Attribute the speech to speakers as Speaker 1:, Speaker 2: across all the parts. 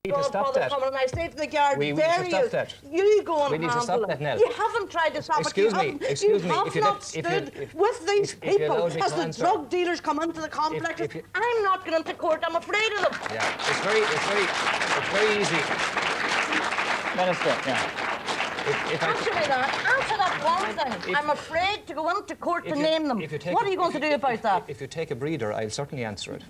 Speaker 1: We need to stop that.
Speaker 2: And I say to the guard,
Speaker 1: We need
Speaker 2: there
Speaker 1: to stop that.
Speaker 2: You go and
Speaker 1: We need to stop that now.
Speaker 2: You haven't tried to stop
Speaker 1: Excuse
Speaker 2: it.
Speaker 1: me.
Speaker 2: You have not stood with these people as the drug dealers come into the complexes. I'm not going to court. I'm afraid of them.
Speaker 1: Yeah, it's very easy.
Speaker 3: Minister, yeah.
Speaker 2: Answer that one thing. I'm afraid to go into court to name them. What are you going to do about that?
Speaker 1: If you take a breather, I'll certainly answer it.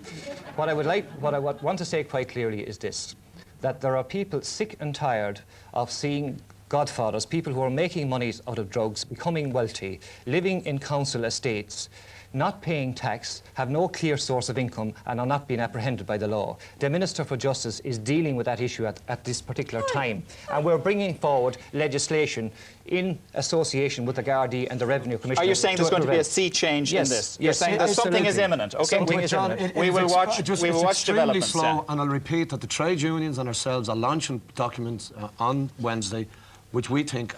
Speaker 1: What I want to say quite clearly is this, that there are people sick and tired of seeing godfathers, people who are making monies out of drugs, becoming wealthy, living in council estates, not paying tax, have no clear source of income and are not being apprehended by the law. The Minister for Justice is dealing with that issue at this particular time, and we're bringing forward legislation in association with the Gardaí and the Revenue Commissioner.
Speaker 3: Are you saying there's going to be a sea change in this? You're saying that something is imminent. Okay,
Speaker 1: something is imminent.
Speaker 3: We will watch developments.
Speaker 4: Slow,
Speaker 3: yeah.
Speaker 4: And I'll repeat that the trade unions and ourselves are launching documents on Wednesday, which we think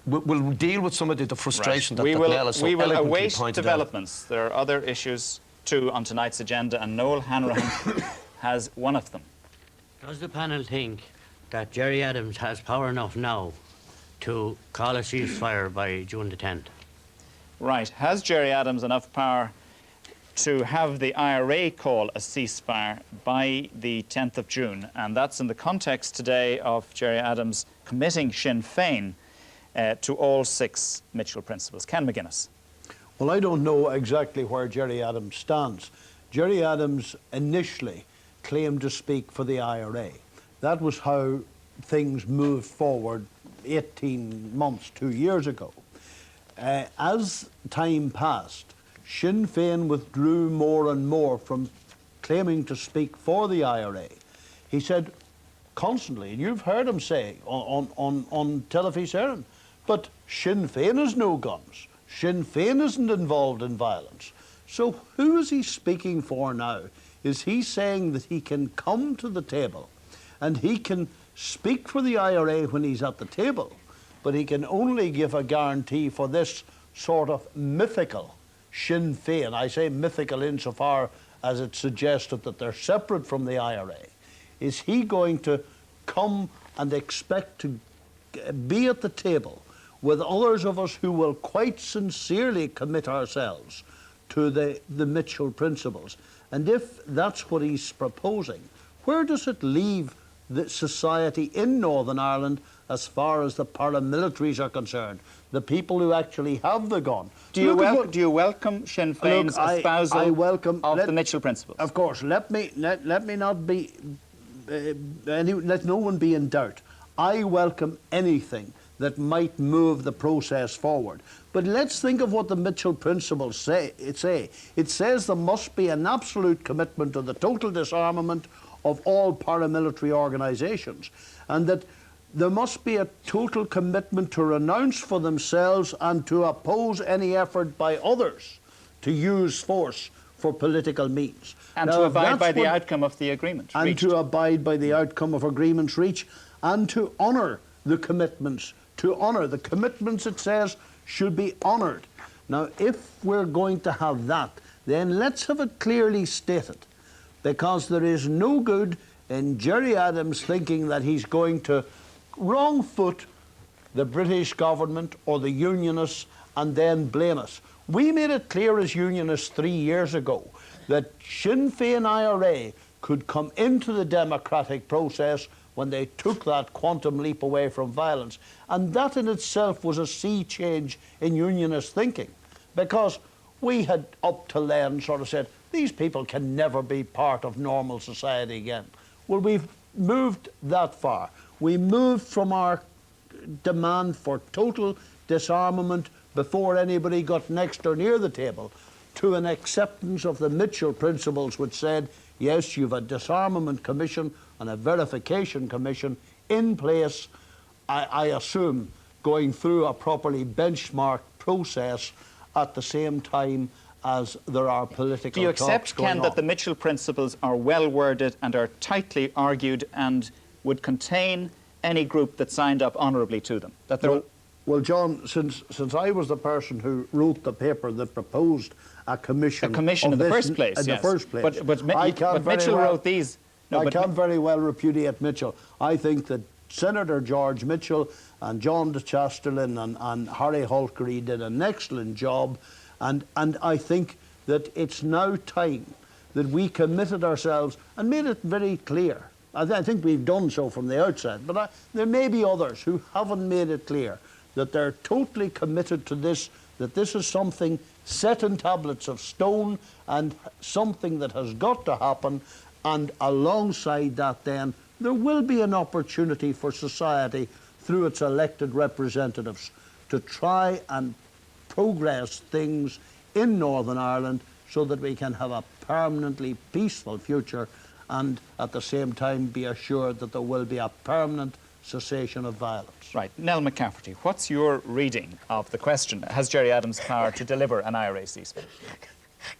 Speaker 4: will deal with some of the frustration that Niall has so
Speaker 3: we will await
Speaker 4: developments.
Speaker 3: There are other issues too on tonight's agenda, and Noel Hanrahan has one of them.
Speaker 5: Does the panel think that Gerry Adams has power enough now to call a ceasefire by June the 10th?
Speaker 3: Right. Has Gerry Adams enough power to have the IRA call a ceasefire by the 10th of June? And that's in the context today of Gerry Adams committing Sinn Féin to all 6 Mitchell principles. Ken McGuinness.
Speaker 6: Well, I don't know exactly where Gerry Adams stands. Gerry Adams initially claimed to speak for the IRA. That was how things moved forward 18 months, 2 years ago. As time passed, Sinn Féin withdrew more and more from claiming to speak for the IRA. He said constantly, and you've heard him say on Telefís Éireann, but Sinn Féin has no guns. Sinn Féin isn't involved in violence. So who is he speaking for now? Is he saying that he can come to the table and he can speak for the IRA when he's at the table, but he can only give a guarantee for this sort of mythical Sinn Féin? I say mythical insofar as it suggested that they're separate from the IRA. Is he going to come and expect to be at the table with others of us who will quite sincerely commit ourselves to the Mitchell principles? And if that's what he's proposing, where does it leave the society in Northern Ireland as far as the paramilitaries are concerned, the people who actually have the gun?
Speaker 3: Do you welcome Sinn Féin's espousal of the Mitchell principles?
Speaker 6: Of course. Let not be let no one be in doubt. I welcome anything that might move the process forward. But let's think of what the Mitchell principles say. It says there must be an absolute commitment to the total disarmament of all paramilitary organisations, and that there must be a total commitment to renounce for themselves and to oppose any effort by others to use force for political means.
Speaker 3: And now, to abide by the outcome of the agreement
Speaker 6: and
Speaker 3: reached.
Speaker 6: To abide by the outcome of agreements reached, and to honour the commitments. To honour the commitments, it says, should be honoured. Now, if we're going to have that, then let's have it clearly stated, because there is no good in Gerry Adams thinking that he's going to wrong foot the British government or the Unionists and then blame us. We made it clear as Unionists 3 years ago that Sinn Féin IRA could come into the democratic process when they took that quantum leap away from violence. And that in itself was a sea change in Unionist thinking, because we had up till then sort of said, these people can never be part of normal society again. Well, we've moved that far. We moved from our demand for total disarmament before anybody got next or near the table to an acceptance of the Mitchell principles, which said, yes, you've a disarmament commission and a verification commission in place, I assume, going through a properly benchmarked process at the same time as there are political talks.
Speaker 3: Do you accept, Ken, that the Mitchell principles are well worded and are tightly argued and would contain any group that signed up honourably to them? That
Speaker 6: well, John, since I was the person who wrote the paper that proposed a commission
Speaker 3: in the first place,
Speaker 6: in the first place,
Speaker 3: but Mitchell wrote these No,
Speaker 6: I
Speaker 3: but
Speaker 6: can't very well repudiate Mitchell. I think that Senator George Mitchell and John de Chasterlin and Harry Holkery did an excellent job, and I think that it's now time that we committed ourselves and made it very clear. I think we've done so from the outset, but there may be others who haven't made it clear that they're totally committed to this, that this is something set in tablets of stone and something that has got to happen, and alongside that then there will be an opportunity for society through its elected representatives to try and progress things in Northern Ireland so that we can have a permanently peaceful future and at the same time be assured that there will be a permanent cessation of violence.
Speaker 3: Right. Nell McCafferty, what's your reading of the question? Has Gerry Adams power to deliver an IRA ceasefire?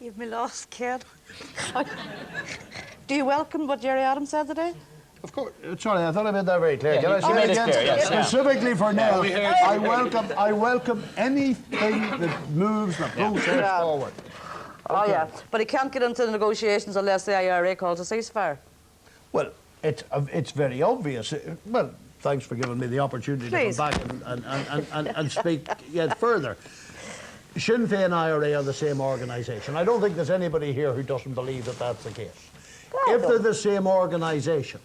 Speaker 2: You've me lost, kid. Do you welcome what Gerry Adams said today?
Speaker 6: Of course. Sorry, I thought I made that very clear.
Speaker 3: Yeah,
Speaker 6: Can I
Speaker 3: you
Speaker 6: say
Speaker 3: made
Speaker 6: it
Speaker 3: it
Speaker 6: again?
Speaker 3: clear, yes, yeah.
Speaker 6: Specifically for Nell, I welcome anything that moves the process forward.
Speaker 2: Oh, yeah. But he can't get into the negotiations unless the IRA calls a ceasefire.
Speaker 6: Well, it's very obvious. Well, thanks for giving me the opportunity
Speaker 2: Please.
Speaker 6: to come back and speak yet further. Sinn Féin and IRA are the same organisation. I don't think there's anybody here who doesn't believe that that's the case. If they're the same organisation,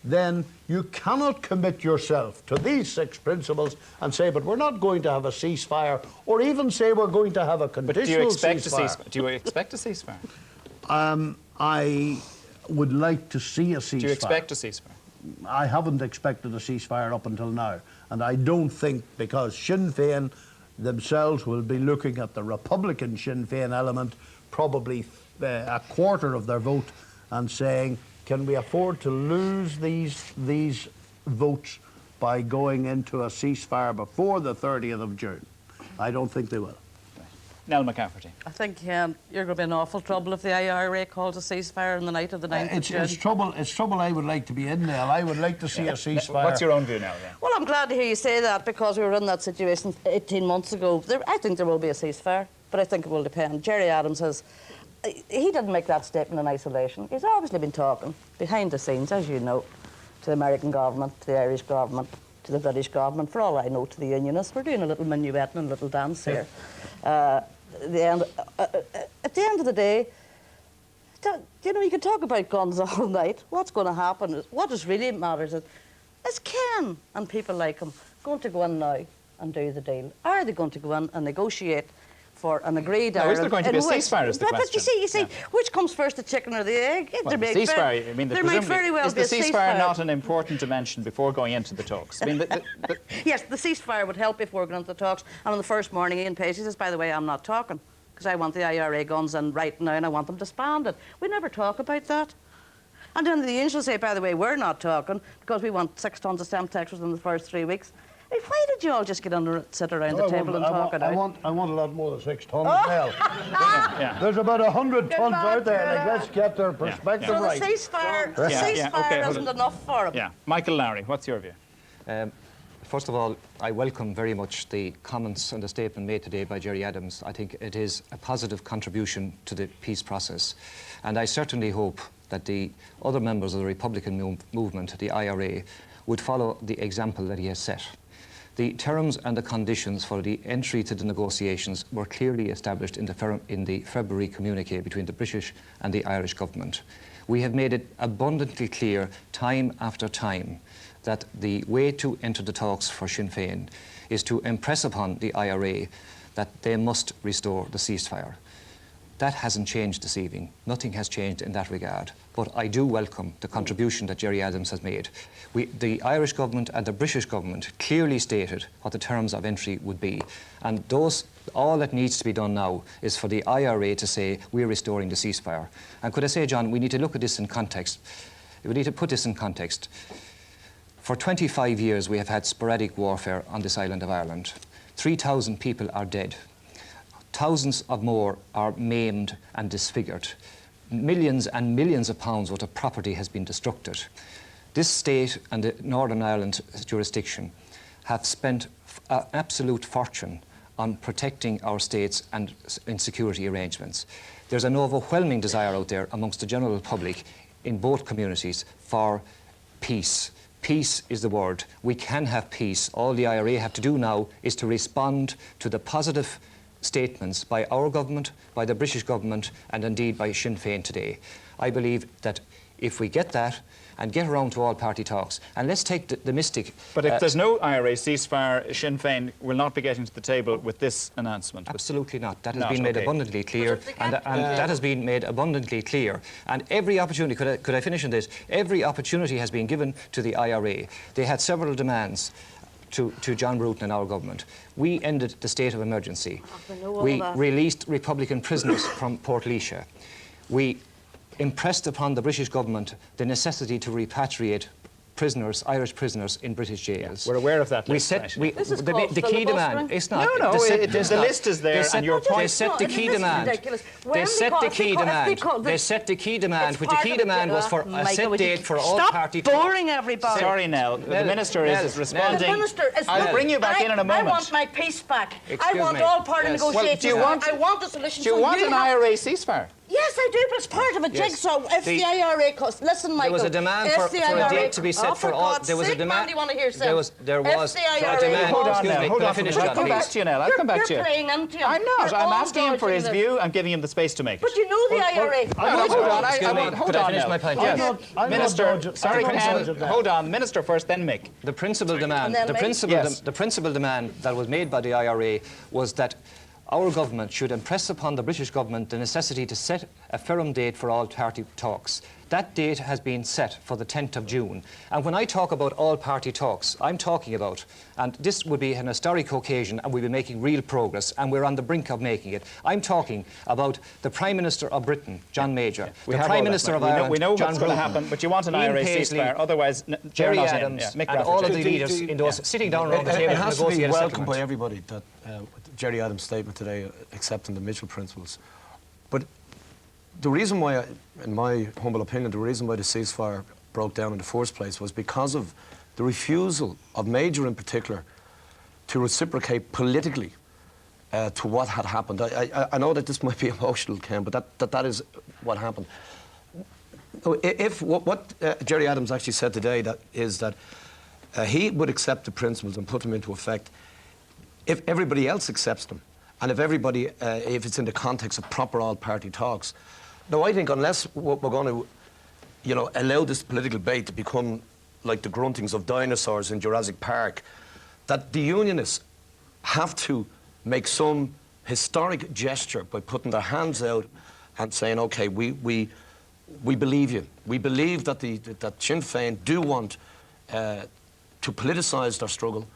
Speaker 6: then you cannot commit yourself to these 6 principles and say, but we're not going to have a ceasefire, or even say we're going to have a conditional
Speaker 3: But do you expect
Speaker 6: ceasefire.
Speaker 3: a ceasefire? Do you expect a ceasefire?
Speaker 6: I would like to see a ceasefire.
Speaker 3: Do you expect a ceasefire?
Speaker 6: I haven't expected a ceasefire up until now, and I don't think, because Sinn Féin themselves will be looking at the Republican Sinn Féin element, probably a quarter of their vote, and saying, can we afford to lose these votes by going into a ceasefire before the 30th of June? I don't think they will.
Speaker 3: Nell McCafferty.
Speaker 2: I think you're going to be in awful trouble if the IRA calls a ceasefire on the night of the 9th of June.
Speaker 6: It's trouble I would like to be in, Nell. I would like to see a ceasefire.
Speaker 3: What's your own view now? Yeah.
Speaker 2: Well, I'm glad to hear you say that, because we were in that situation 18 months ago. I think there will be a ceasefire, but I think it will depend. Gerry Adams he didn't make that statement in isolation. He's obviously been talking behind the scenes, as you know, to the American government, to the Irish government, to the British government, for all I know, to the unionists. We're doing a little minuet and a little dance here. At the end of the day, you can talk about guns all night. What's going to happen is, what is really matters is Ken and people like him going to go in now and do the deal? Are they going to go in and negotiate for an agreed Ireland?
Speaker 3: Is there going to be a ceasefire is the question.
Speaker 2: But you see, which comes first, the chicken or the egg?
Speaker 3: Well, the ceasefire, I mean,
Speaker 2: there might very well
Speaker 3: is
Speaker 2: be
Speaker 3: the
Speaker 2: a
Speaker 3: ceasefire not an important dimension before going into the talks? I mean,
Speaker 2: Yes, the ceasefire would help if we're going into the talks. And on the first morning, Ian Pacey says, by the way, I'm not talking, because I want the IRA guns in right now and I want them disbanded. We never talk about that. And then the unions will say, by the way, we're not talking because we want 6 tons of Semtex within the first 3 weeks. Why did you all just get under, sit around the table and talk it out?
Speaker 6: I want a lot more than 6 tons now. There's about 100 tons out there. Like, let's get their perspective
Speaker 2: So
Speaker 6: right.
Speaker 2: the ceasefire isn't enough for him.
Speaker 3: Yeah. Michael Lowry, what's your view?
Speaker 1: First of all, I welcome very much the comments and the statement made today by Gerry Adams. I think it is a positive contribution to the peace process. And I certainly hope that the other members of the Republican movement, the IRA, would follow the example that he has set. The terms and the conditions for the entry to the negotiations were clearly established in the February communique between the British and the Irish government. We have made it abundantly clear time after time that the way to enter the talks for Sinn Féin is to impress upon the IRA that they must restore the ceasefire. That hasn't changed this evening. Nothing has changed in that regard. But I do welcome the contribution that Gerry Adams has made. The Irish government and the British government clearly stated what the terms of entry would be. And all that needs to be done now is for the IRA to say, we're restoring the ceasefire. And could I say, John, we need to look at this in context. We need to put this in context. For 25 years, we have had sporadic warfare on this island of Ireland. 3,000 people are dead. Thousands of more are maimed and disfigured. Millions and millions of pounds worth of property has been destructed. This state and the Northern Ireland jurisdiction have spent an absolute fortune on protecting our states and in security arrangements. There's an overwhelming desire out there amongst the general public in both communities for peace. Peace is the word. We can have peace. All the IRA have to do now is to respond to the positive statements by our government, by the British government, and indeed by Sinn Féin today. I believe that if we get that and get around to all-party talks, and let's take the mystic...
Speaker 3: But if there's no IRA ceasefire, Sinn Féin will not be getting to the table with this announcement.
Speaker 1: Absolutely not. That has
Speaker 3: Not,
Speaker 1: been made
Speaker 3: okay.
Speaker 1: abundantly clear, and that has been made abundantly clear. And every opportunity, could I finish on this? Every opportunity has been given to the IRA. They had several demands to John Bruton and our government. We ended the state of emergency. We released Republican prisoners from Portlaoise. We impressed upon the British government the necessity to repatriate prisoners, Irish prisoners in British jails.
Speaker 3: We're aware of that
Speaker 1: We
Speaker 3: list,
Speaker 1: set
Speaker 3: actually.
Speaker 2: This is
Speaker 1: the
Speaker 2: called
Speaker 1: key demand.
Speaker 2: filibustering.
Speaker 1: It's not.
Speaker 3: No, the list is there, and your
Speaker 1: They
Speaker 3: point...
Speaker 1: set the key
Speaker 2: This is
Speaker 1: demand.
Speaker 2: ridiculous.
Speaker 1: They
Speaker 2: When
Speaker 1: set
Speaker 2: because-
Speaker 1: the key
Speaker 2: because-
Speaker 1: demand.
Speaker 2: because
Speaker 1: They set the key demand,
Speaker 2: it's
Speaker 1: which the
Speaker 2: part
Speaker 1: key
Speaker 2: of the-
Speaker 1: demand was for a
Speaker 2: Michael,
Speaker 1: set
Speaker 2: would you
Speaker 1: date for
Speaker 2: stop
Speaker 1: all-party talks.
Speaker 2: boring everybody.
Speaker 3: Sorry, Nell. The
Speaker 1: Nell,
Speaker 3: Minister is responding.
Speaker 2: The minister is
Speaker 3: I'll bring you back in a moment.
Speaker 2: I want my peace back. I
Speaker 1: Excuse
Speaker 2: want
Speaker 1: me.
Speaker 2: all party
Speaker 1: Yes.
Speaker 3: Well,
Speaker 2: negotiations.
Speaker 3: do you want-
Speaker 2: I want a solution.
Speaker 3: Do you
Speaker 2: so
Speaker 3: want an
Speaker 2: have-
Speaker 3: IRA ceasefire?
Speaker 2: Yes, I do, but it's part of a
Speaker 1: Yes.
Speaker 2: jigsaw. If the
Speaker 1: The-
Speaker 2: IRA costs, listen, Michael.
Speaker 1: There was a demand
Speaker 2: if
Speaker 1: for
Speaker 2: the
Speaker 1: a
Speaker 2: IRA
Speaker 1: date to be set
Speaker 2: oh,
Speaker 1: for all.
Speaker 2: God's
Speaker 1: There was a
Speaker 2: sake, man,
Speaker 1: demand.
Speaker 2: do you want to hear
Speaker 1: There was
Speaker 2: something?
Speaker 1: a
Speaker 2: If the IRA
Speaker 1: demand.
Speaker 3: Hold on
Speaker 1: Excuse
Speaker 3: now,
Speaker 1: me.
Speaker 3: hold
Speaker 1: Can I
Speaker 3: on.
Speaker 1: finish
Speaker 3: I'll
Speaker 1: that,
Speaker 3: come back
Speaker 1: please?
Speaker 3: to you, Nell. I'll come back to
Speaker 2: You're
Speaker 3: you.
Speaker 2: playing into him.
Speaker 3: I'm not.
Speaker 2: You're
Speaker 3: I'm
Speaker 2: all
Speaker 3: asking him for his
Speaker 2: dodging
Speaker 3: view. I'm giving him the space to make it.
Speaker 2: But you know the IRA.
Speaker 3: Hold on.
Speaker 1: Excuse me.
Speaker 3: Hold
Speaker 1: Could I
Speaker 3: on,
Speaker 1: finish
Speaker 3: Nell.
Speaker 1: my point?
Speaker 3: Yes.
Speaker 1: Yes.
Speaker 6: I'm not
Speaker 3: Minister,
Speaker 6: dodging-
Speaker 3: sorry,
Speaker 6: I'm not
Speaker 3: Ken.
Speaker 6: dodging that.
Speaker 3: Hold on. Minister first, then Mick.
Speaker 1: The principal demand,
Speaker 2: And then
Speaker 3: Yes.
Speaker 1: the principal demand that was made by the IRA was that our government should impress upon the British government the necessity to set a firm date for all-party talks. That date has been set for the 10th of June. And when I talk about all-party talks, I'm talking about, and this would be an historic occasion and we'll be making real progress, and we're on the brink of making it. I'm talking about the Prime Minister of Britain, John Major,
Speaker 3: We
Speaker 1: the
Speaker 3: have
Speaker 1: Prime
Speaker 3: all that,
Speaker 1: Minister
Speaker 3: Mick.
Speaker 1: of
Speaker 3: We know-
Speaker 1: Ireland,
Speaker 3: we know
Speaker 1: John
Speaker 3: what's going to
Speaker 1: Bruton,
Speaker 3: happen, but you want an
Speaker 1: Ian
Speaker 3: IRA
Speaker 1: Paisley,
Speaker 3: ceasefire. Otherwise,
Speaker 1: Jerry
Speaker 3: Chair not in.
Speaker 1: Adams,
Speaker 3: Yeah. Mick
Speaker 1: and all of
Speaker 3: Rafferty.
Speaker 1: the leaders in those sitting down around the table
Speaker 4: It
Speaker 1: to
Speaker 4: has to be
Speaker 1: negotiate a
Speaker 4: welcomed
Speaker 1: settlement.
Speaker 4: by everybody that Jerry Adams' statement today, accepting the Mitchell principles. But the reason why, in my humble opinion, the reason why the ceasefire broke down in the first place was because of the refusal of Major in particular to reciprocate politically to what had happened. I know that this might be emotional, Ken, but that is what happened. If what Jerry Adams actually said today is that he would accept the principles and put them into effect if everybody else accepts them, and if everybody, if it's in the context of proper all-party talks. Now, I think unless we're going to, allow this political debate to become like the gruntings of dinosaurs in Jurassic Park, that the unionists have to make some historic gesture by putting their hands out and saying, OK, we believe you. We believe that that Sinn Féin do want to politicise their struggle,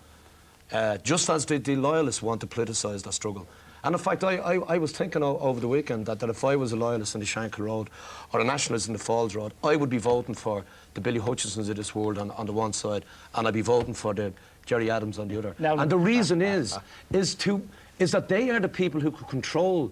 Speaker 4: just as the loyalists want to politicise their struggle. And in fact, I was thinking over the weekend that if I was a loyalist in the Shankill Road or a nationalist in the Falls Road, I would be voting for the Billy Hutchinsons of this world on the one side, and I'd be voting for the Jerry Adams on the other.
Speaker 3: Now,
Speaker 4: and the reason is that they are the people who could control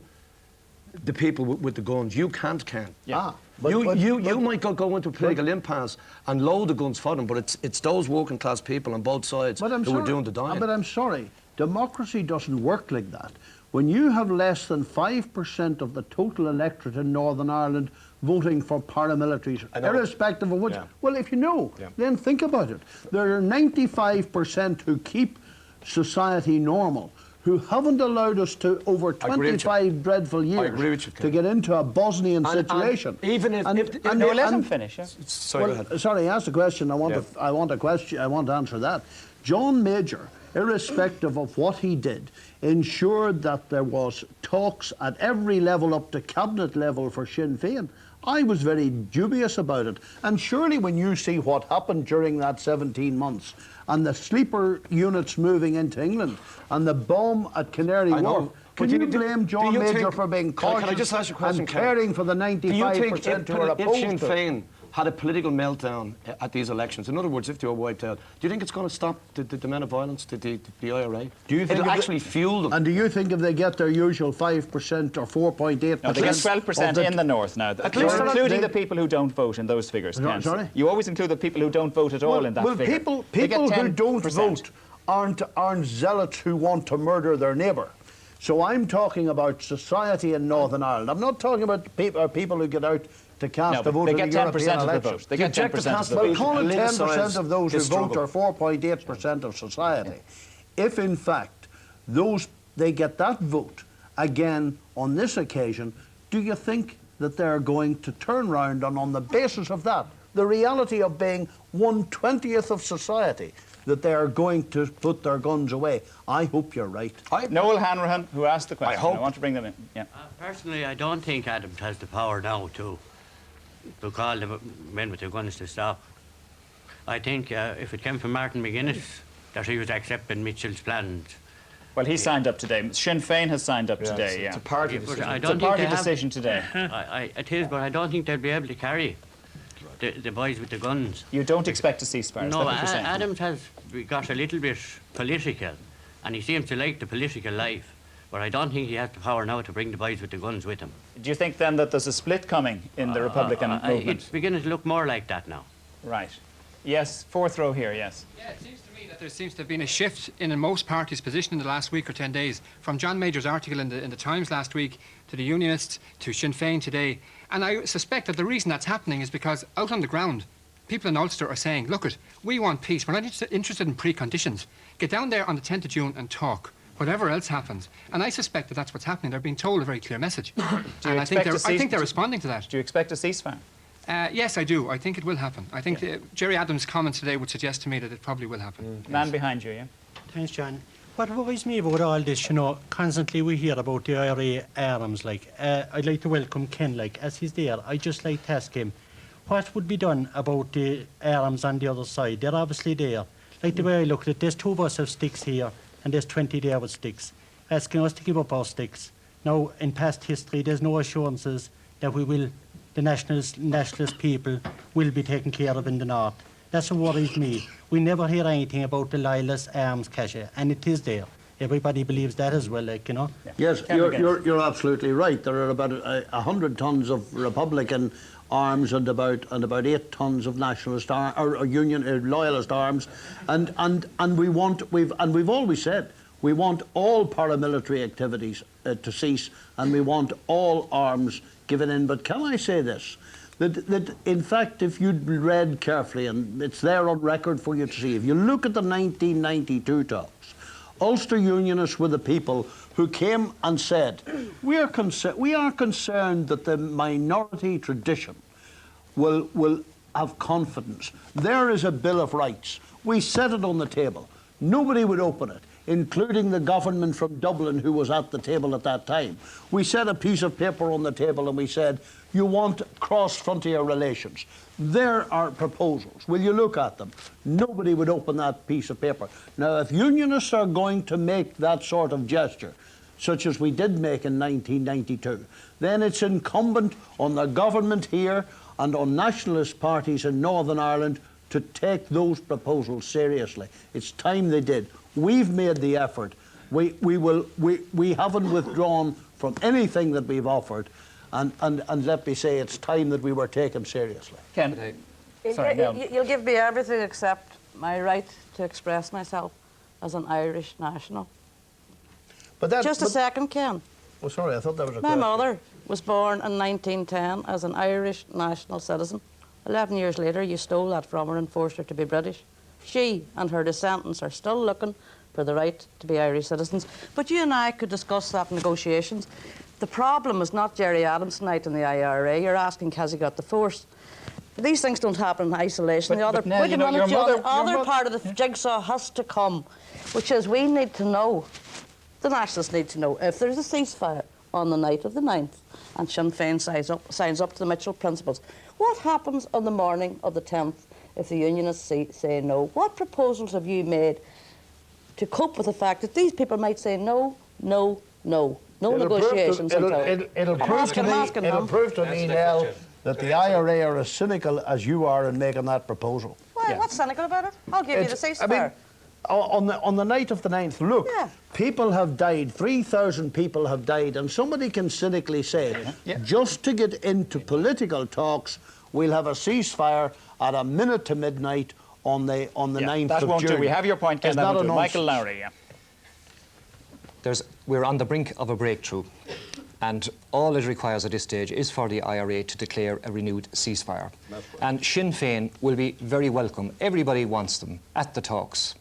Speaker 4: the people with the guns. You can't, Ken.
Speaker 3: Yeah.
Speaker 4: You might go into a political impasse and load the guns for them, but it's those working class people on both sides who are doing the dying.
Speaker 6: But I'm sorry, democracy doesn't work like that. When you have less than 5% of the total electorate in Northern Ireland voting for paramilitaries, irrespective of which, well, if you know, then think about it. There are 95% who keep society normal, who haven't allowed us to, over 25 dreadful years, to get into a Bosnian situation.
Speaker 4: And even if
Speaker 3: No, let him finish. Yeah.
Speaker 4: Sorry, go ahead.
Speaker 6: Sorry, ask the question. I want to answer that. John Major, irrespective of what he did, ensured that there was talks at every level up to cabinet level for Sinn Féin. I was very dubious about it. And surely when you see what happened during that 17 months and the sleeper units moving into England and the bomb at Canary Wharf, can you blame John Major for being cautious
Speaker 4: can I just ask you a question,
Speaker 6: and
Speaker 4: Ken?
Speaker 6: caring for the
Speaker 4: Do you
Speaker 6: 95%
Speaker 4: think
Speaker 6: who are
Speaker 4: if
Speaker 6: opposed
Speaker 4: Sinn
Speaker 6: to it?
Speaker 4: Féin had a political meltdown at these elections, in other words, if they were wiped out, do you think it's going to stop the men of violence, the IRA?
Speaker 6: Do you think
Speaker 4: it'll
Speaker 6: if
Speaker 4: actually fuel them?
Speaker 6: And do you think if they get their usual 5% or 4.8%?
Speaker 3: No, they get 12% in the north now.
Speaker 6: At
Speaker 3: You're
Speaker 6: least
Speaker 3: including
Speaker 6: they-
Speaker 3: the people who don't vote in those figures, Ken.
Speaker 6: Sorry?
Speaker 3: You always include the people who don't vote at all in that figure.
Speaker 6: People
Speaker 3: They get
Speaker 6: who don't
Speaker 3: 10%.
Speaker 6: vote aren't zealots who want to murder their neighbour. So I'm talking about society in Northern Ireland. I'm not talking about people who get out to cast
Speaker 3: No,
Speaker 6: a
Speaker 3: but
Speaker 6: vote
Speaker 3: they
Speaker 6: in
Speaker 3: get
Speaker 6: the
Speaker 3: 10%
Speaker 6: European
Speaker 3: of the
Speaker 6: elections.
Speaker 3: vote. They get 10% of the
Speaker 6: Well,
Speaker 3: vote.
Speaker 6: call it 10%
Speaker 4: Politicise
Speaker 6: of those who
Speaker 4: this
Speaker 6: vote,
Speaker 4: struggle.
Speaker 6: or 4.8% of society. If, in fact, they get that vote again on this occasion, do you think that they're going to turn round and on the basis of that, the reality of being 1/20th of society, that they are going to put their guns away? I hope you're right.
Speaker 3: Noel Hanrahan, who asked the question.
Speaker 4: hope.
Speaker 3: I want to bring them in. Yeah.
Speaker 5: Personally, I don't think Adams has the power now to call the men with the guns to stop. I think if it came from Martin McGuinness, that he was accepting Mitchell's plans.
Speaker 3: Well, he signed up today. Sinn Féin has signed up today.
Speaker 4: It's a party
Speaker 5: But
Speaker 4: decision.
Speaker 5: I
Speaker 3: It's a
Speaker 5: don't think
Speaker 3: party
Speaker 5: they have-
Speaker 3: decision today.
Speaker 5: It is, but I don't think they'll be able to carry the boys with the guns.
Speaker 3: You don't expect a ceasefire. Is
Speaker 5: No,
Speaker 3: that what you're saying?
Speaker 5: Adams has got a little bit political, and he seems to like the political life. But I don't think he has the power now to bring the boys with the guns with him.
Speaker 3: Do you think then that there's a split coming in the Republican movement?
Speaker 5: It's beginning to look more like that now.
Speaker 3: Right. Yes, fourth row here, yes.
Speaker 7: Yeah, it seems to me that there seems to have been a shift in most parties' position in the last week or 10 days, from John Major's article in the Times last week to the Unionists to Sinn Féin today. And I suspect that the reason that's happening is because out on the ground, people in Ulster are saying, look it, we want peace. We're not interested in preconditions. Get down there on the 10th of June and talk, whatever else happens. And I suspect that that's what's happening. They're being told a very clear message. And I think they're responding to that.
Speaker 3: Do you expect a ceasefire?
Speaker 7: Yes, I do. I think it will happen. I think Jerry Adams' comments today would suggest to me that it probably will happen.
Speaker 3: Man behind you, yeah?
Speaker 8: Thanks, John. What worries me about all this, constantly we hear about the IRA arms, I'd like to welcome Ken, as he's there. I'd just like to ask him, what would be done about the arms on the other side? They're obviously there. Like the way I look at it, there's 2 of us have sticks here, and there's 20 there with sticks, asking us to give up our sticks. Now, in past history, there's no assurances that the nationalist people will be taken care of in the north. That's what worries me. We never hear anything about the Lilas arms cache, and it is there. Everybody believes that as well,
Speaker 6: Yes, you're absolutely right. There are about 100 tons of Republican arms and about 8 tons of nationalist or Union loyalist arms, and we've always said we want all paramilitary activities to cease, and we want all arms given in. But can I say this? That in fact, if you'd read carefully, and it's there on record for you to see, if you look at the 1992 talks, Ulster Unionists were the people who came and said, we are concerned that the minority tradition will have confidence. There is a Bill of Rights. We set it on the table. Nobody would open it, including the government from Dublin who was at the table at that time. We set a piece of paper on the table and we said, you want cross-frontier relations. There are proposals. Will you look at them? Nobody would open that piece of paper. Now, if Unionists are going to make that sort of gesture, such as we did make in 1992, then it's incumbent on the government here and on nationalist parties in Northern Ireland to take those proposals seriously. It's time they did. We've made the effort. We haven't withdrawn from anything that we've offered, and let me say it's time that we were taken seriously.
Speaker 3: Ken? Sorry, no.
Speaker 2: You'll give me everything except my right to express myself as an Irish national. Just a second, Ken.
Speaker 6: Oh, sorry, I thought that was a
Speaker 2: My mother was born in 1910 as an Irish national citizen. 11 years later, you stole that from her and forced her to be British. She and her descendants are still looking for the right to be Irish citizens. But you and I could discuss that in negotiations. The problem is not Jerry Adams tonight in the IRA. You're asking, has he got the force? These things don't happen in isolation.
Speaker 3: But Nell,
Speaker 2: Wait a minute, John, the other part of the jigsaw has to come, which is we need to know, the nationalists need to know, if there's a ceasefire on the night of the 9th and Sinn Féin signs up to the Mitchell Principles, what happens on the morning of the 10th if the Unionists say no? What proposals have you made to cope with the fact that these people might say no, no, no? No negotiations until...
Speaker 6: It'll prove to me, Nell, that the IRA are as cynical as you are in making that proposal.
Speaker 2: Why, what's cynical about it? I'll give you the ceasefire.
Speaker 6: I mean, on the night of the 9th, look, people have died, 3,000 people have died, and somebody can cynically say, just to get into political talks, we'll have a ceasefire at a minute to midnight on the 9th
Speaker 3: that
Speaker 6: of
Speaker 3: won't
Speaker 6: June.
Speaker 3: do. We have your point, Ken. That won't do. Michael Lowry,
Speaker 1: We're on the brink of a breakthrough. And all it requires at this stage is for the IRA to declare a renewed ceasefire. And Sinn Féin will be very welcome. Everybody wants them at the talks.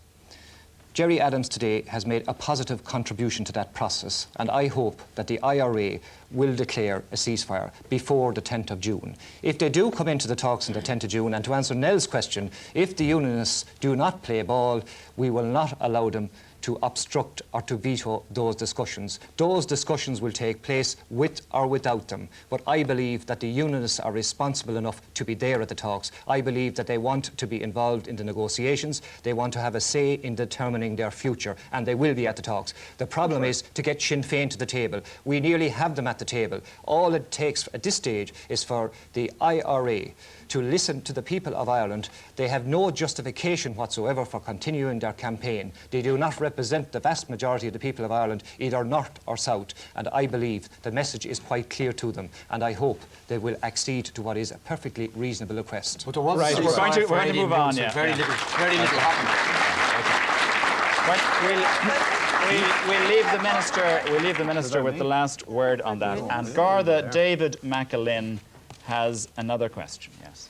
Speaker 1: Gerry Adams today has made a positive contribution to that process, and I hope that the IRA will declare a ceasefire before the 10th of June. If they do come into the talks on the 10th of June, and to answer Nell's question, if the Unionists do not play ball, we will not allow them to obstruct or to veto those discussions. Those discussions will take place with or without them. But I believe that the Unionists are responsible enough to be there at the talks. I believe that they want to be involved in the negotiations. They want to have a say in determining their future, and they will be at the talks. The problem is to get Sinn Féin to the table. We nearly have them at the table. All it takes at this stage is for the IRA to listen to the people of Ireland. They have no justification whatsoever for continuing their campaign. They do not represent the vast majority of the people of Ireland, either north or south, and I believe the message is quite clear to them, and I hope they will accede to what is a perfectly reasonable request.
Speaker 4: But there was
Speaker 3: Right, we're going to move on, yeah.
Speaker 4: Very little happened.
Speaker 3: We'll leave the minister with the last word on that. And Garda David McAlynn has another question, yes.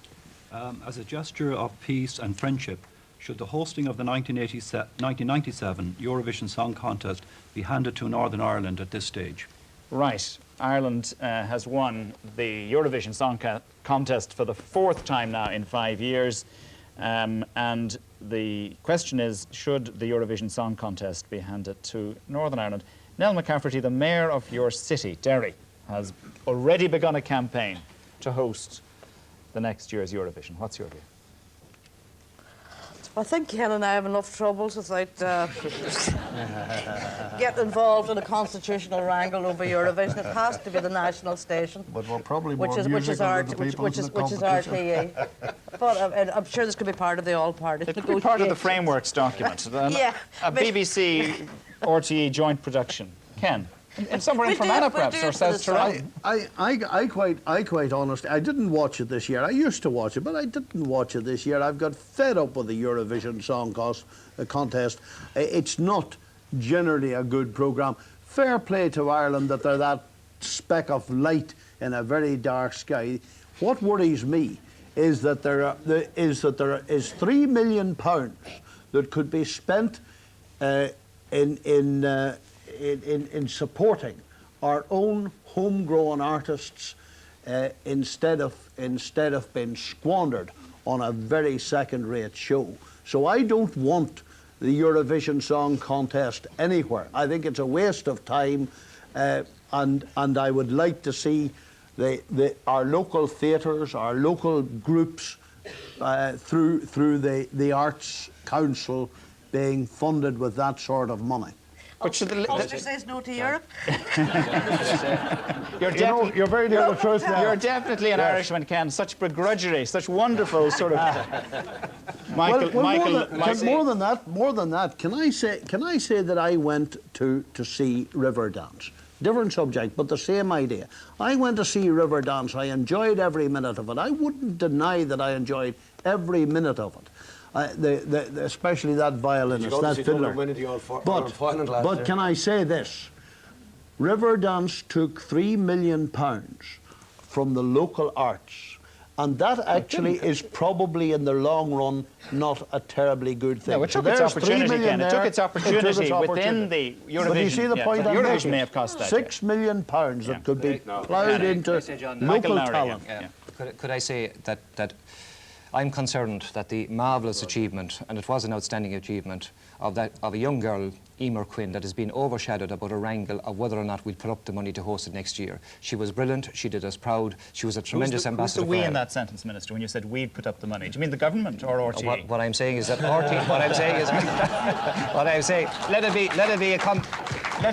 Speaker 9: As a gesture of peace and friendship, should the hosting of the 1997 Eurovision Song Contest be handed to Northern Ireland at this stage?
Speaker 3: Right. Ireland has won the Eurovision Song Contest for the 4th time now in 5 years. And the question is, should the Eurovision Song Contest be handed to Northern Ireland? Nell McCafferty, the mayor of your city, Derry, has already begun a campaign to host the next year's Eurovision. What's your view?
Speaker 2: I think Ken and I have enough troubles without getting involved in a constitutional wrangle over Eurovision. It has to be the national station,
Speaker 6: But we're probably
Speaker 2: which
Speaker 6: more
Speaker 2: is
Speaker 6: musical than the people in the competition.
Speaker 2: RTE. But I'm sure this could be part of the all-party
Speaker 3: It could be part of the frameworks document.
Speaker 2: Yeah.
Speaker 3: A BBC RTE joint production. Ken? And somewhere in Fermanagh, perhaps, or South Tyrone.
Speaker 6: I quite honestly, I didn't watch it this year. I used to watch it, but I didn't watch it this year. I've got fed up with the Eurovision Song Contest. It's not generally a good programme. Fair play to Ireland that they're that speck of light in a very dark sky. What worries me is that there is £3 million that could be spent in supporting our own homegrown artists instead of being squandered on a very second-rate show. So I don't want the Eurovision Song Contest anywhere. I think it's a waste of time, and I would like to see our local theatres, our local groups through the Arts Council being funded with that sort of money.
Speaker 3: But should
Speaker 2: Ulster says no to Europe.
Speaker 6: You're very near the truth now.
Speaker 3: You're definitely an Irishman, Ken. Such begrudgery, such wonderful sort of.
Speaker 6: More than that, can I say that I went to see Riverdance? Different subject, but the same idea. I went to see Riverdance. I enjoyed every minute of it. I wouldn't deny that I enjoyed every minute of it. Especially that violinist, that fiddler. But can I say this? Riverdance took £3 million from the local arts, and that actually is probably in the long run not a terribly good thing.
Speaker 3: No, it took its opportunity, Ken. It took its opportunity within the Eurovision.
Speaker 6: But you see the point I'm
Speaker 3: Eurovision
Speaker 6: making?
Speaker 3: may have cost that.
Speaker 6: £6 million that could be ploughed into local talent.
Speaker 1: Could I say that I'm concerned that the marvellous achievement, and it was an outstanding achievement, of a young girl, Emer Quinn, that has been overshadowed about a wrangle of whether or not we'll put up the money to host it next year. She was brilliant. She did us proud. She was a tremendous ambassador.
Speaker 3: Who's the we in that sentence, Minister, when you said we'd put up the money? Do you mean the government or RTE?
Speaker 1: What I'm saying is that RTE. What I'm saying is. What I'm saying. Let it be
Speaker 3: Let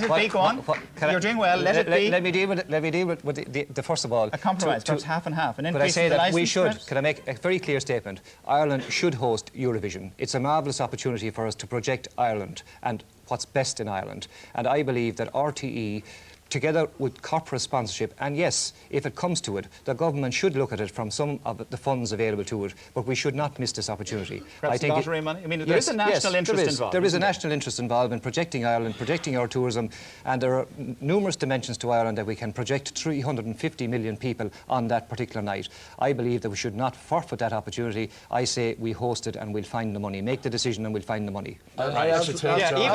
Speaker 3: it be. Go on. You're doing well. Let it be.
Speaker 1: Let me deal with the first of all.
Speaker 3: A compromise, perhaps half and half.
Speaker 1: Could I say that we should? Can I make a very clear statement? Ireland should host Eurovision. It's a marvellous opportunity for us to project Ireland and what's best in Ireland. And I believe that RTE together with corporate sponsorship, and yes, if it comes to it, the government should look at it from some of the funds available to it, but we should not miss this opportunity.
Speaker 3: Perhaps lottery money? I mean, there is a national interest involved.
Speaker 1: There is a national interest involved in protecting Ireland, protecting our tourism, and there are numerous dimensions to Ireland that we can project 350 million people on that particular night. I believe that we should not forfeit that opportunity. I say we host it and we'll find the money. Make the decision and we'll find the money.
Speaker 3: Even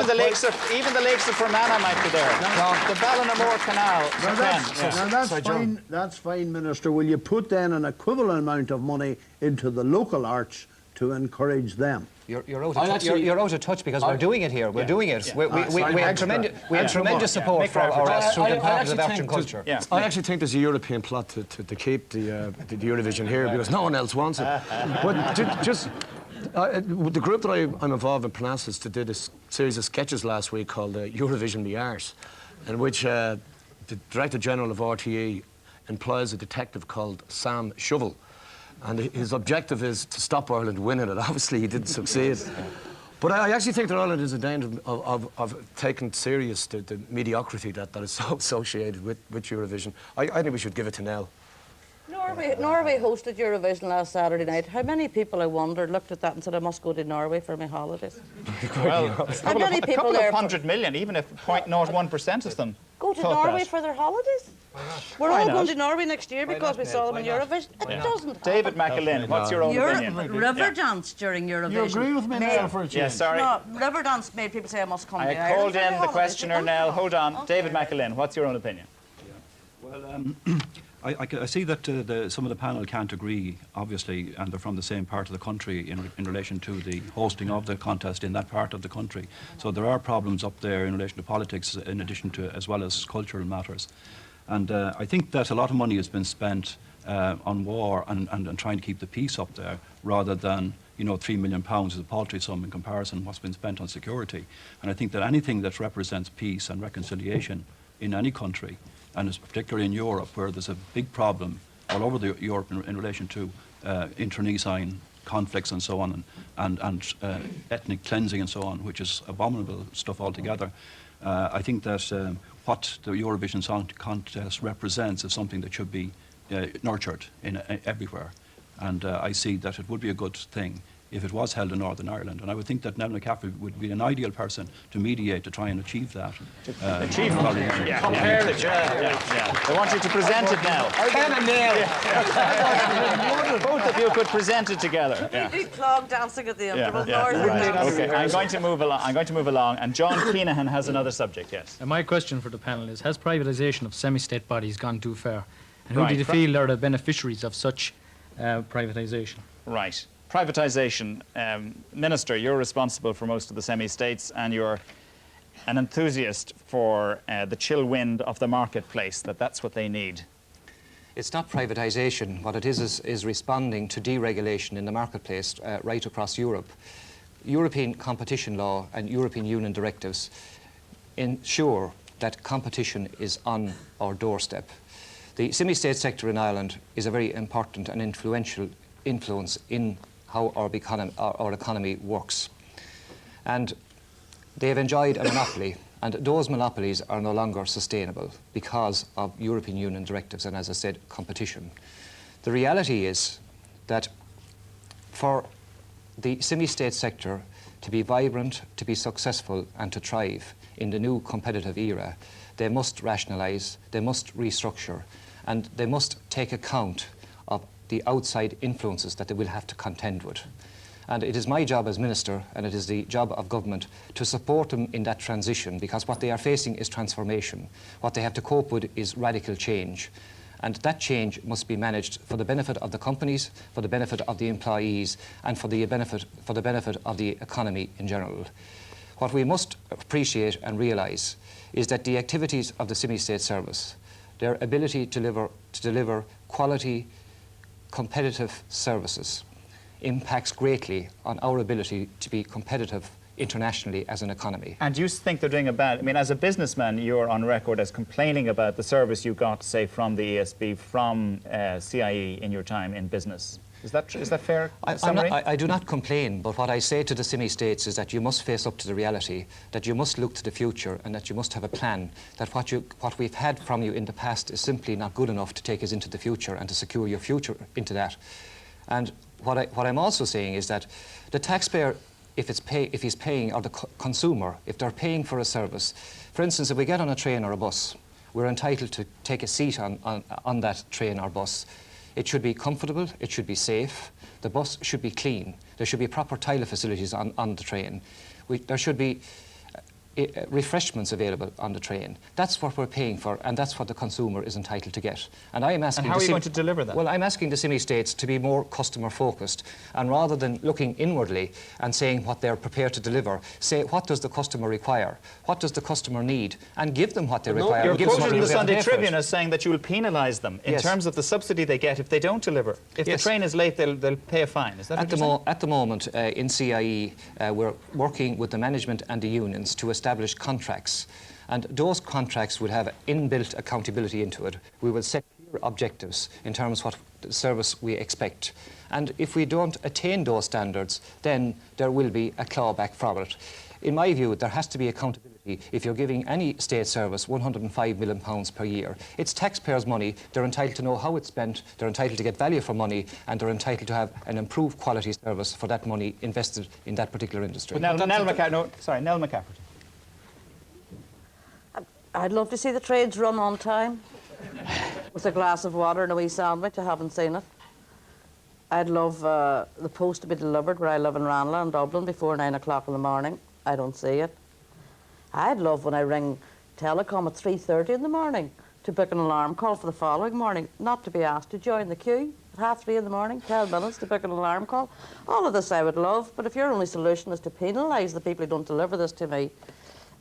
Speaker 3: the lakes of Fermanagh might be there. The Ballinamore Canal.
Speaker 6: That's fine, Minister. Will you put then an equivalent amount of money into the local arts to encourage them?
Speaker 1: You're out of touch because we're doing it here. We're doing it. We have tremendous support for our arts through the Department of Art and Culture.
Speaker 4: I actually think there's a European plot to keep the Eurovision here because no one else wants it. But the group that I'm involved in, Parnassus, did a series of sketches last week called Eurovision the Art, in which the Director General of RTE employs a detective called Sam Shovel. And his objective is to stop Ireland winning it. Obviously, he didn't succeed. But I actually think that Ireland is in danger of taking serious the mediocrity that is so associated with Eurovision. I think we should give it to Nell.
Speaker 2: Norway hosted Eurovision last Saturday night. How many people, I wondered, looked at that and said, I must go to Norway for my holidays?
Speaker 3: Well, a couple of 100 million, even if 0.01% of them
Speaker 2: go to Norway for their holidays? We're all going to Norway next year because we saw them in Eurovision. It doesn't happen.
Speaker 3: David McAlin, what's your own opinion?
Speaker 2: River dance during Eurovision.
Speaker 6: You agree with me now for a change?
Speaker 3: Yeah, sorry.
Speaker 2: No, river dance made people say I must come to
Speaker 3: I
Speaker 2: Ireland.
Speaker 3: called in the questioner now. Hold on. David McAlin, what's your own opinion?
Speaker 9: Well, I see that some of the panel can't agree, obviously, and they're from the same part of the country in relation to the hosting of the contest in that part of the country. So there are problems up there in relation to politics, in addition to as well as cultural matters. And I think that a lot of money has been spent on war and trying to keep the peace up there, rather than, you know, £3 million is a paltry sum in comparison to what's been spent on security. And I think that anything that represents peace and reconciliation in any country, and it's particularly in Europe, where there's a big problem all over Europe in relation to internecine conflicts and so on, and ethnic cleansing and so on, which is abominable stuff altogether. I think that what the Eurovision Song Contest represents is something that should be nurtured everywhere. And I see that it would be a good thing if it was held in Northern Ireland. And I would think that Neville McCaffrey would be an ideal person to mediate, to try and achieve that.
Speaker 3: Achieve it. Compare it, yeah. I want you to present it now. Both of you could present it together.
Speaker 2: We clog dancing at the interval.
Speaker 3: Okay, I'm going to move along. And John Keenahan has another subject, yes.
Speaker 10: And my question for the panel is, has privatisation of semi-state bodies gone too far? And who do you feel are the beneficiaries of such privatisation?
Speaker 3: Right. Privatisation. Minister, you're responsible for most of the semi-states, and you're an enthusiast for the chill wind of the marketplace, that's what they need.
Speaker 1: It's not privatisation. What it is responding to deregulation in the marketplace right across Europe. European competition law and European Union directives ensure that competition is on our doorstep. The semi-state sector in Ireland is a very important and influential influence in how our economy works. And they've enjoyed a monopoly, and those monopolies are no longer sustainable because of European Union directives and, as I said, competition. The reality is that for the semi-state sector to be vibrant, to be successful and to thrive in the new competitive era, they must rationalise, they must restructure, and they must take account of the outside influences that they will have to contend with. And it is my job as Minister, and it is the job of government, to support them in that transition, because what they are facing is transformation. What they have to cope with is radical change. And that change must be managed for the benefit of the companies, for the benefit of the employees, and for the benefit of the economy in general. What we must appreciate and realise is that the activities of the semi-state service, their ability to deliver quality, competitive services, impacts greatly on our ability to be competitive internationally as an economy.
Speaker 3: And do you think they're doing as a businessman, you're on record as complaining about the service you got, say, from the ESB, from CIE in your time in business. Is that fair
Speaker 1: I
Speaker 3: summary?
Speaker 1: do not complain, but what I say to the semi-states is that you must face up to the reality, that you must look to the future, and that you must have a plan, that what we've had from you in the past is simply not good enough to take us into the future and to secure your future into that. And what I'm also saying is that the taxpayer, if he's paying, or the consumer, if they're paying for a service, for instance, if we get on a train or a bus, we're entitled to take a seat on that train or bus. It should be comfortable, it should be safe, the bus should be clean, there should be proper toilet facilities on the train. There should be refreshments available on the train. That's what we're paying for, and that's what the consumer is entitled to get. And I am asking...
Speaker 3: And how are you going to deliver that?
Speaker 1: Well, I'm asking the semi-states to be more customer-focused, and rather than looking inwardly and saying what they're prepared to deliver, say what does the customer require, what does the customer need, and give them what they require.
Speaker 3: You're
Speaker 1: Give them
Speaker 3: quoted
Speaker 1: what
Speaker 3: in the
Speaker 1: they're
Speaker 3: Sunday
Speaker 1: prepared for it.
Speaker 3: Tribune as saying that you will penalise them in
Speaker 1: Yes.
Speaker 3: terms of the subsidy they get if they don't deliver. If the
Speaker 1: Yes.
Speaker 3: train is late, they'll pay a fine. Is that what you're saying?
Speaker 1: At the moment, in CIE, we're working with the management and the unions to establish contracts. And those contracts will have inbuilt accountability into it. We will set clear objectives in terms of what service we expect. And if we don't attain those standards, then there will be a clawback from it. In my view, there has to be accountability if you're giving any state service £105 million per year. It's taxpayers' money. They're entitled to know how it's spent, they're entitled to get value for money, and they're entitled to have an improved quality service for that money invested in that particular industry.
Speaker 3: Nell McCafferty.
Speaker 2: I'd love to see the trains run on time with a glass of water and a wee sandwich. I haven't seen it. I'd love the post to be delivered where I live in Ranelagh in Dublin before 9 o'clock in the morning. I don't see it. I'd love when I ring Telecom at 3:30 in the morning to book an alarm call for the following morning, not to be asked to join the queue at 3:30 in the morning, 10 minutes to book an alarm call. All of this I would love, but if your only solution is to penalise the people who don't deliver this to me,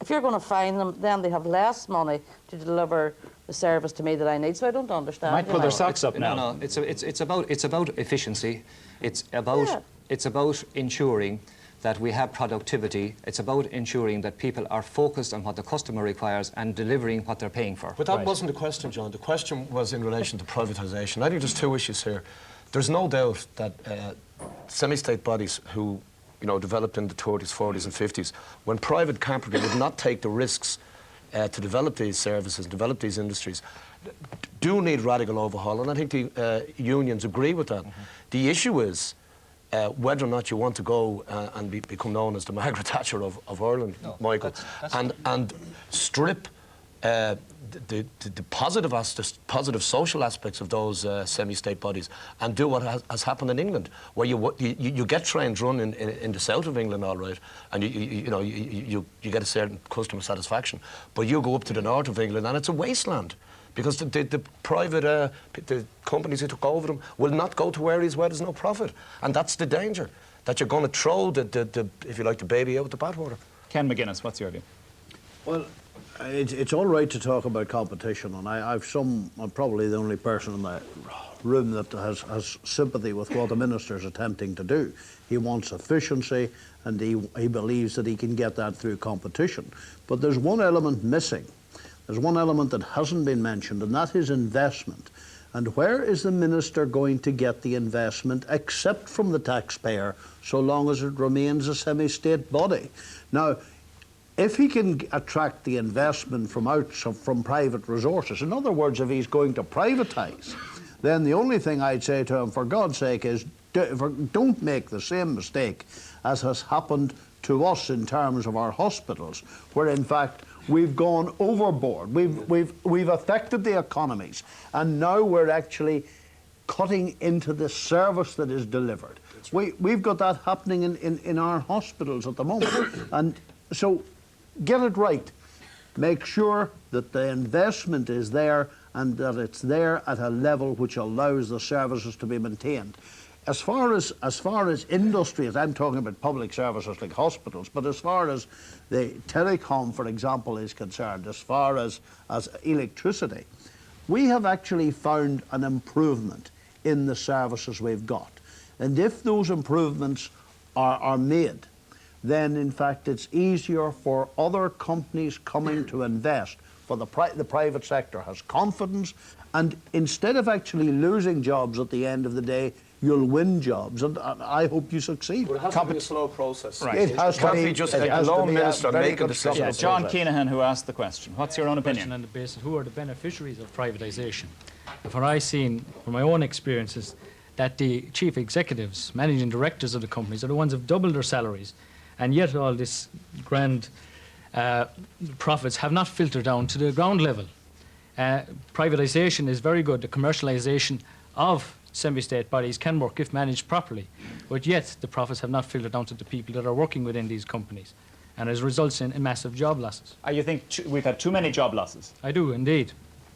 Speaker 2: if you're going to fine them, then they have less money to deliver the service to me that I need. So I don't understand.
Speaker 3: Might pull their socks up now.
Speaker 1: No, it's about efficiency. It's about ensuring that we have productivity. It's about ensuring that people are focused on what the customer requires and delivering what they're paying for.
Speaker 4: But that wasn't the question, John. The question was in relation to privatisation. I think there's two issues here. There's no doubt that semi-state bodies who developed in the 30s, 40s and 50s, when private capital would not take the risks to develop these services, develop these industries, do need radical overhaul, and I think the unions agree with that. The issue is whether or not you want to go and become known as the Margaret Thatcher of Ireland, Michael, and strip the positive social aspects of those semi-state bodies and do what has happened in England, where you get trains run in the south of England, all right, and you get a certain customer satisfaction, but you go up to the north of England and it's a wasteland. Because the private the companies who took over them will not go to areas where there's no profit, and that's the danger, that you're going to throw the if you like, the baby out with the bathwater.
Speaker 3: Ken McGuinness, what's your view?
Speaker 6: Well, it's all right to talk about competition, and I'm probably the only person in the room that has sympathy with what the minister's attempting to do. He wants efficiency, and he believes that he can get that through competition. But there's one element missing. There's one element that hasn't been mentioned, and that is investment. And where is the minister going to get the investment except from the taxpayer, so long as it remains a semi-state body? Now, if he can attract the investment from private resources, in other words, if he's going to privatise, then the only thing I'd say to him, for God's sake, is don't make the same mistake as has happened to us in terms of our hospitals, where in fact we've gone overboard. We've affected the economies, and now we're actually cutting into the service that is delivered. We've got that happening in our hospitals at the moment. And so get it right. Make sure that the investment is there and that it's there at a level which allows the services to be maintained. As far as industries, I'm talking about public services like hospitals, but as far as the telecom, for example, is concerned, as far as electricity, we have actually found an improvement in the services we've got. And if those improvements are made, then in fact it's easier for other companies coming to invest. For the private sector has confidence, and instead of actually losing jobs at the end of the day, you'll win jobs, and I hope you succeed.
Speaker 4: But it has to be a slow process.
Speaker 3: Right.
Speaker 6: It has to
Speaker 4: can't
Speaker 6: be
Speaker 4: be just
Speaker 6: it
Speaker 4: a
Speaker 6: has to
Speaker 4: lone
Speaker 6: be
Speaker 4: minister
Speaker 6: very
Speaker 4: making
Speaker 6: good
Speaker 4: decisions.
Speaker 3: Yeah,
Speaker 6: slow
Speaker 3: John
Speaker 6: process.
Speaker 3: Keenahan, who asked the question. What's your own
Speaker 10: Question
Speaker 3: opinion?
Speaker 10: on the basis, who are the beneficiaries of privatisation? From what I've seen, from my own experiences, that the chief executives, managing directors of the companies are the ones who have doubled their salaries, and yet all this grand profits have not filtered down to the ground level. Privatisation is very good. The commercialisation of semi-state bodies can work if managed properly, but yet the profits have not filtered down to the people that are working within these companies, and it results in massive job losses.
Speaker 3: You think we've had too many job losses?
Speaker 10: I do, indeed.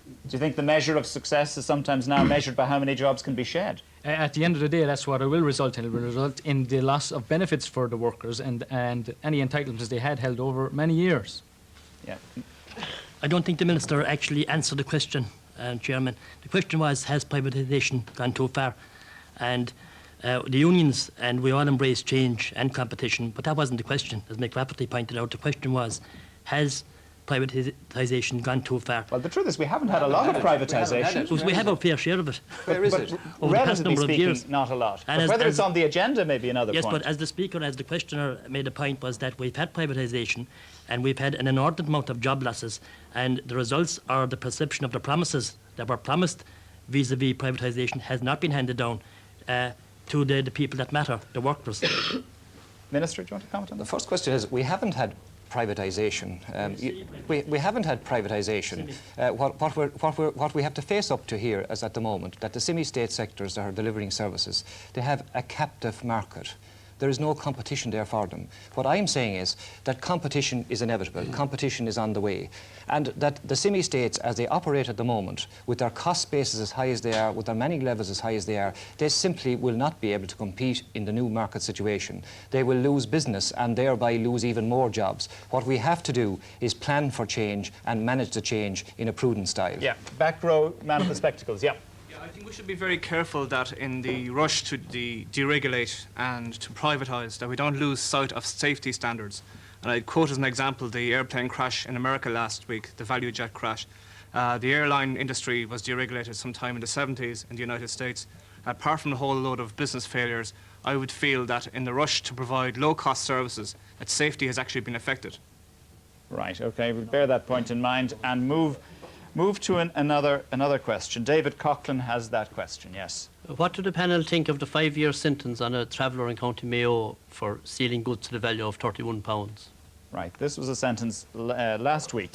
Speaker 3: Do you think the measure of success is sometimes now measured by how many jobs can be shed?
Speaker 10: At the end of the day, that's what it will result in. It will result in the loss of benefits for the workers and any entitlements they had held over many years.
Speaker 3: Yeah.
Speaker 11: I don't think the Minister actually answered the question, Chairman. The question was, has privatisation gone too far? And the unions, and we all embrace change and competition, but that wasn't the question. As Mick Rafferty pointed out, the question was, has privatisation gone too far?
Speaker 3: Well, the truth is we haven't had a lot of privatisation.
Speaker 11: We have our fair share of it.
Speaker 1: Where is it?
Speaker 11: Over the past
Speaker 3: Relatively
Speaker 11: number of
Speaker 3: speaking,
Speaker 11: years.
Speaker 3: not a lot.
Speaker 11: And
Speaker 3: But
Speaker 11: as-
Speaker 3: whether it's
Speaker 11: as-
Speaker 3: on the agenda may be another
Speaker 11: Yes,
Speaker 3: point.
Speaker 11: but as the Speaker, as the questioner made a point, was that we've had privatisation and we've had an inordinate amount of job losses, and the results or the perception of the promises that were promised vis-à-vis privatisation has not been handed down to the people that matter, the workers.
Speaker 3: Minister, do you want to comment on
Speaker 1: The
Speaker 3: that?
Speaker 1: first question is, we haven't had privatisation. We haven't had privatisation. What we have to face up to here is at the moment that the semi-state sectors that are delivering services, they have a captive market. There is no competition there for them. What I'm saying is that competition is inevitable, competition is on the way, and that the semi-states, as they operate at the moment, with their cost bases as high as they are, with their manning levels as high as they are, they simply will not be able to compete in the new market situation. They will lose business and thereby lose even more jobs. What we have to do is plan for change and manage the change in a prudent style.
Speaker 3: Yeah, back row, man of the spectacles, yeah.
Speaker 12: I think we should be very careful that in the rush to deregulate and to privatise, that we don't lose sight of safety standards. And I'd quote as an example the airplane crash in America last week, the value jet crash. The airline industry was deregulated sometime in the 70s in the United States. Apart from a whole load of business failures, I would feel that in the rush to provide low-cost services, that safety has actually been affected.
Speaker 3: Right, okay, we'll bear that point in mind and move to another question. David Coughlin has that question, yes.
Speaker 11: What do the panel think of the 5-year sentence on a traveller in County Mayo for stealing goods to the value of £31?
Speaker 3: Right, this was a sentence last week.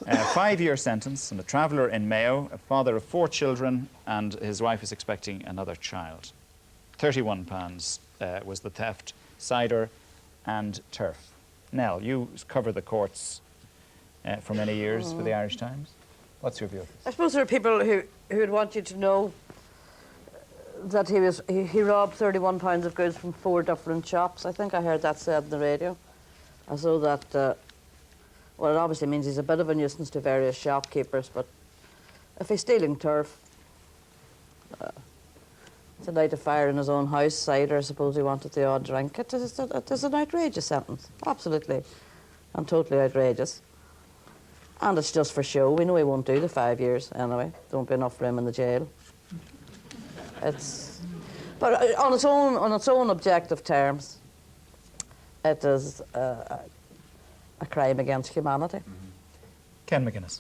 Speaker 3: A 5-year sentence on a traveller in Mayo, a father of 4 children, and his wife is expecting another child. £31 was the theft, cider and turf. Nell, you cover the courts for many years for the Irish Times. What's your view?
Speaker 2: I suppose there are people who would want you to know that he robbed £31 of goods from 4 different shops. I think I heard that said on the radio. As though that, well, it obviously means he's a bit of a nuisance to various shopkeepers, but if he's stealing turf, to light a fire in his own house, cider, I suppose he wanted the odd drink. It is an outrageous sentence, absolutely, and totally outrageous. And it's just for show. We know he won't do the 5 years anyway. There won't be enough for him in the jail. But on its own objective terms, it is a crime against humanity.
Speaker 3: Ken McGuinness.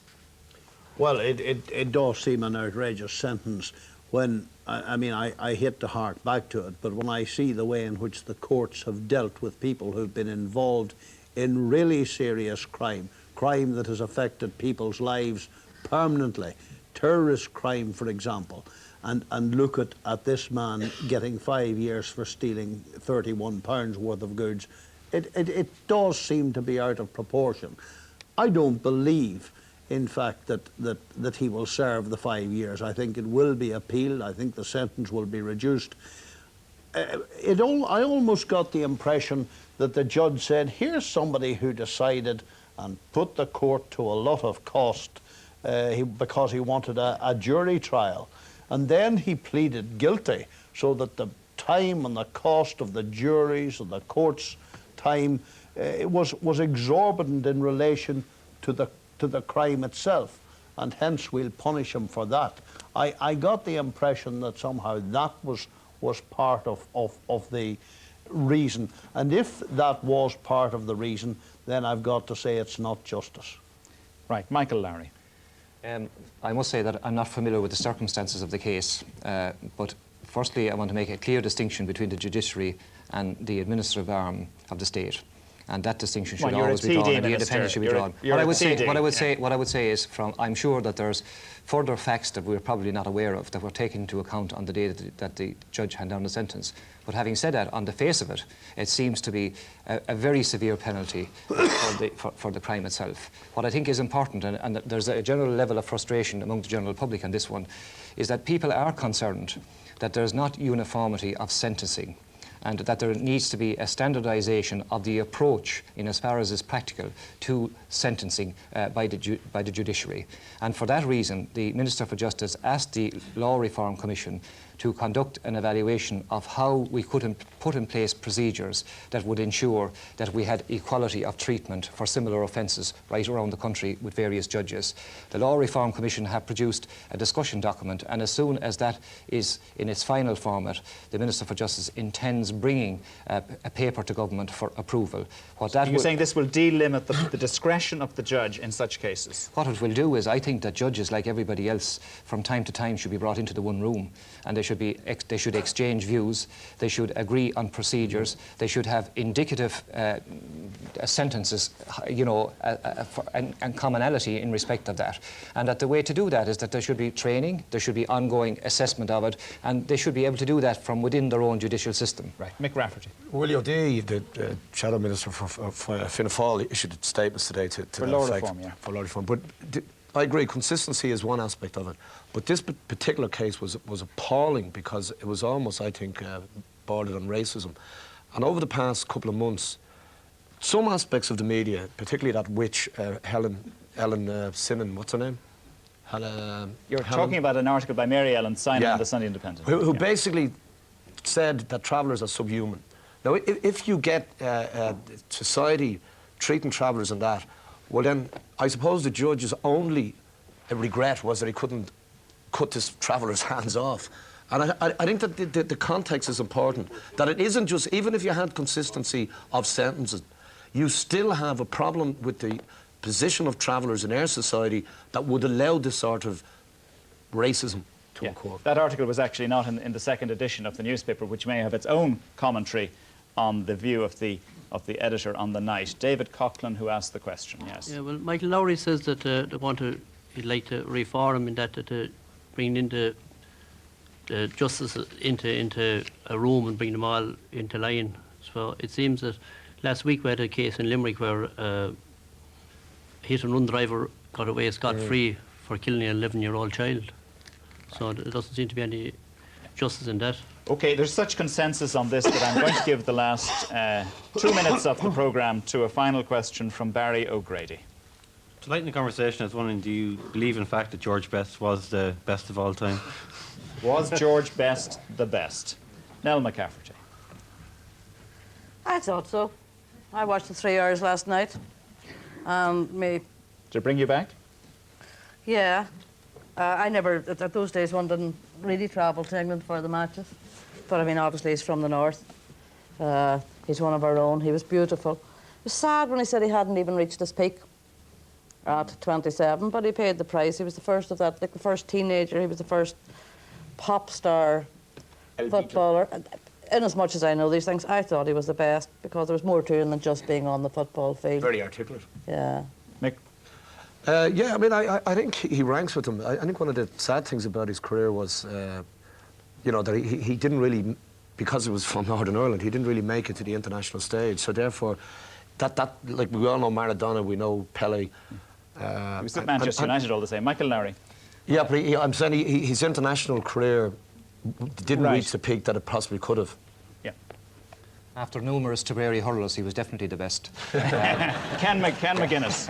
Speaker 6: Well, it does seem an outrageous sentence when, I hate to hark back to it, but when I see the way in which the courts have dealt with people who've been involved in really serious crime that has affected people's lives permanently, terrorist crime, for example, and look at this man getting 5 years for stealing £31 worth of goods, it does seem to be out of proportion. I don't believe, in fact, that he will serve the 5 years. I think it will be appealed. I think the sentence will be reduced. I almost got the impression that the judge said, here's somebody who decided and put the court to a lot of cost because he wanted a jury trial. And then he pleaded guilty so that the time and the cost of the juries and the court's time was exorbitant in relation to the crime itself, and hence we'll punish him for that. I got the impression that somehow that was was part of the reason. And if that was part of the reason, then I've got to say it's not justice.
Speaker 3: Right, Michael Lowry.
Speaker 1: I must say that I'm not familiar with the circumstances of the case, but firstly, I want to make a clear distinction between the judiciary and the administrative arm of the state. And that distinction should always be drawn, and the independence should be drawn. What I would say is, I'm sure that there's further facts that we're probably not aware of that were taken into account on the day that the judge handed down the sentence. But having said that, on the face of it, it seems to be a very severe penalty for the crime itself. What I think is important, and there's a general level of frustration among the general public on this one, is that people are concerned that there's not uniformity of sentencing, and that there needs to be a standardisation of the approach, in as far as is practical, to sentencing by the judiciary. And for that reason, the Minister for Justice asked the Law Reform Commission to conduct an evaluation of how we could put in place procedures that would ensure that we had equality of treatment for similar offences right around the country with various judges. The Law Reform Commission have produced a discussion document, and as soon as that is in its final format, the Minister for Justice intends bringing a paper to government for approval.
Speaker 3: You're saying this will delimit the discretion of the judge in such cases?
Speaker 1: What it will do is, I think that judges, like everybody else, from time to time should be brought into the one room, and they should exchange views, they should agree on procedures, they should have indicative sentences, you know, and commonality in respect of that. And that the way to do that is that there should be training, there should be ongoing assessment of it, and they should be able to do that from within their own judicial system.
Speaker 3: Right. Mick Rafferty.
Speaker 4: Willie O'Day, the Shadow Minister for Fianna Fáil, issued statements today to
Speaker 3: for
Speaker 4: that
Speaker 3: law
Speaker 4: effect.
Speaker 3: reform, yeah.
Speaker 4: For law reform. But I agree, consistency is one aspect of it. But this particular case was appalling because it was almost, I think, bordered on racism. And over the past couple of months, some aspects of the media, particularly that witch, Ellen Sinan, what's her name?
Speaker 3: You're talking about an article by Mary Ellen Sinan in the Sunday Independent.
Speaker 4: Who basically said that travellers are subhuman. Now, if you get society treating travellers and that, well then, I suppose the judge's only regret was that he couldn't cut this traveller's hands off. And I think that the context is important, that it isn't just, even if you had consistency of sentences, you still have a problem with the position of travellers in our society that would allow this sort of racism to occur.
Speaker 3: That article was actually not in the second edition of the newspaper, which may have its own commentary on the view of the editor on the night. David Coughlin, who asked the question, yes.
Speaker 11: Yeah, well, Michael Lowry says that he'd like to reform in that to bring in the justice into a room and bring them all into line. So it seems that last week we had a case in Limerick where a hit-and-run driver got away scot-free for killing an 11-year-old child. So there doesn't seem to be any justice in that.
Speaker 3: OK, there's such consensus on this that I'm going to give the last 2 minutes of the programme to a final question from Barry O'Grady.
Speaker 13: To lighten the conversation, I was wondering, do you believe, in fact, that George Best was the best of all time?
Speaker 3: Was George Best the best? Nell McCafferty.
Speaker 2: I thought so. I watched the 3 hours last night.
Speaker 3: Did it bring you back?
Speaker 2: Yeah. I never, at those days, one didn't really travel to England for the matches. But I mean, obviously, he's from the north. He's one of our own. He was beautiful. It was sad when he said he hadn't even reached his peak at 27, but he paid the price. He was the first of that, like the first teenager. He was the first pop star footballer. In as much as I know these things, I thought he was the best because there was more to him than just being on the football field.
Speaker 4: Very articulate.
Speaker 2: Yeah.
Speaker 3: Mick?
Speaker 4: Yeah, I mean, I think he ranks with him. I think one of the sad things about his career was, you know, that he didn't really, because he was from Northern Ireland, he didn't really make it to the international stage. So therefore, that like we all know Maradona, we know Pele.
Speaker 3: He was at Manchester United all the same. Michael Lowry.
Speaker 4: Yeah, but I'm saying his international career didn't reach the peak that it possibly could have.
Speaker 3: Yeah.
Speaker 1: After numerous Tipperary hurlers, he was definitely the best.
Speaker 3: Ken McGuinness.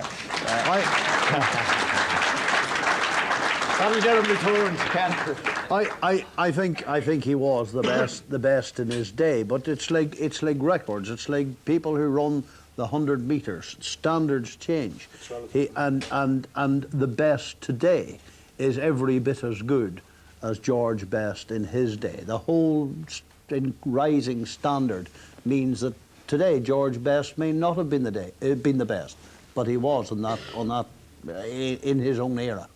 Speaker 6: I think he was the best in his day, but it's like records. It's like people who run the 100 metres. Standards change. And the best today is every bit as good as George Best in his day. The whole rising standard means that today George Best may not have been the best, but he was in his own era.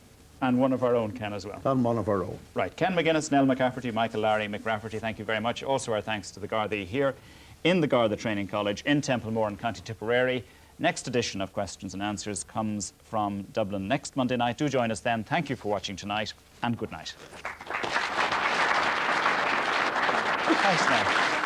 Speaker 3: And one of our own, Ken, as well.
Speaker 6: And one of our own.
Speaker 3: Right. Ken McGuinness, Nell McCafferty, Michael Larry, Mick Rafferty, thank you very much. Also our thanks to the Gardaí here in the Garda Training College in Templemore in County Tipperary. Next edition of Questions and Answers comes from Dublin next Monday night. Do join us then. Thank you for watching tonight, and good night. Thanks, Nell.